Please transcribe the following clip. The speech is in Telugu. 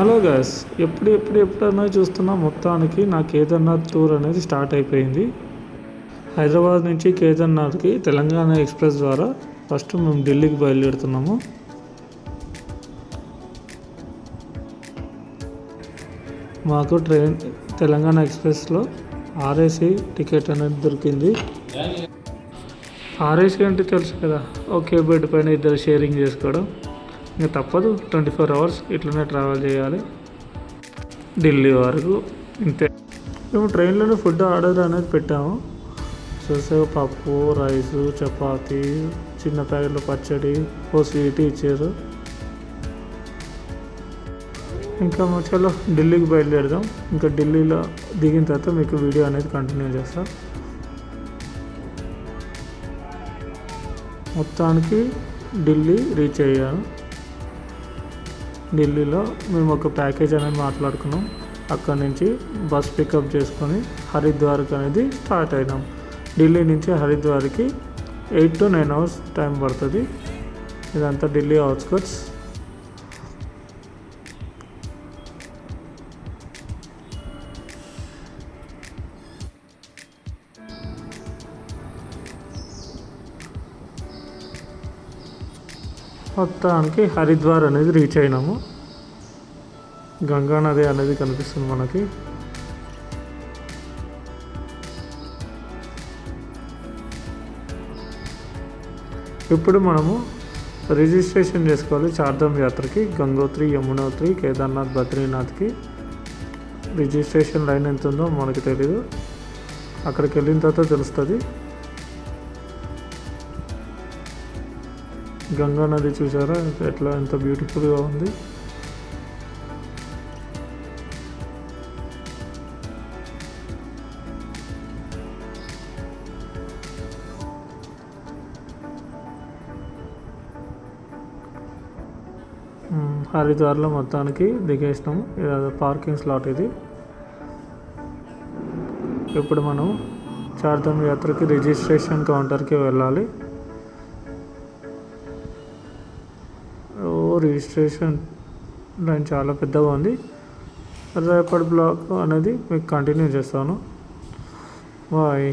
హలో గైస్, ఎప్పుడన్నా చూస్తున్నా మొత్తానికి నా కేదార్నాథ్ టూర్ అనేది స్టార్ట్ అయిపోయింది. హైదరాబాద్ నుంచి కేదార్నాథ్కి తెలంగాణ ఎక్స్ప్రెస్ ద్వారా ఫస్ట్ మేము ఢిల్లీకి బయలుదేరుతున్నాము. మాకు ట్రైన్ తెలంగాణ ఎక్స్ప్రెస్లో ఆర్ఏసీ టికెట్ అనేది దొరికింది. ఆర్ఏసీ అంటే తెలుసు కదా, ఒకే బెడ్ పైన ఇద్దరు షేరింగ్ చేసుకోవడం. ఇంకా తప్పదు, 24 hours ఇట్లనే ట్రావెల్ చేయాలి ఢిల్లీ వరకు. ఇంతే. మేము ట్రైన్లోనే ఫుడ్ ఆర్డర్ అనేది పెట్టాము. చూసే పప్పు, రైసు, చపాతీ, చిన్న ప్యాకెట్లో పచ్చడి, ఓ స్వీట్ ఇచ్చారు. ఇంకా చలో ఢిల్లీకి బయలుదేరదాం. ఇంకా ఢిల్లీలో దిగిన తర్వాత మీకు వీడియో అనేది కంటిన్యూ చేస్తాం. మొత్తానికి ఢిల్లీ రీచ్ అయ్యాను. ఢిల్లీలో మేము ఒక ప్యాకేజ్ అనేది మాట్లాడుకున్నాం. అక్కడి నుంచి బస్ పికప్ చేసుకొని హరిద్వార్కి అనేది స్టార్ట్ అయినాం. ఢిల్లీ నుంచి హరిద్వార్కి 8 to 9 hours టైం పడుతుంది. ఇదంతా ఢిల్లీ అవుట్స్కట్స్. మొత్తానికి హరిద్వార్ అనేది రీచ్ అయినాము. గంగా నది అనేది కనిపిస్తుంది మనకి. ఇప్పుడు మనము రిజిస్ట్రేషన్ చేసుకోవాలి చార్ధామ్ యాత్రకి. గంగోత్రి, యమునోత్రి, కేదార్నాథ్, బద్రీనాథ్కి రిజిస్ట్రేషన్ లైన్ ఎంత ఉందో మనకి తెలీదు. అక్కడికి వెళ్ళిన తర్వాత తెలుస్తుంది. గంగా నది చూసారా ఎట్లా, ఎంత బ్యూటిఫుల్గా ఉంది. హరిద్వార్లో మొత్తానికి దిగేసినాము. ఇది పార్కింగ్ స్లాట్. ఇది ఇప్పుడు మనం చార్ధామ్ యాత్రకి రిజిస్ట్రేషన్ కౌంటర్కి వెళ్ళాలి. రిజిస్ట్రేషన్ లైన్ చాలా పెద్దగా ఉంది. రేపటి బ్లాగ్ అనేది మీకు కంటిన్యూ చేస్తాను. బాయ్.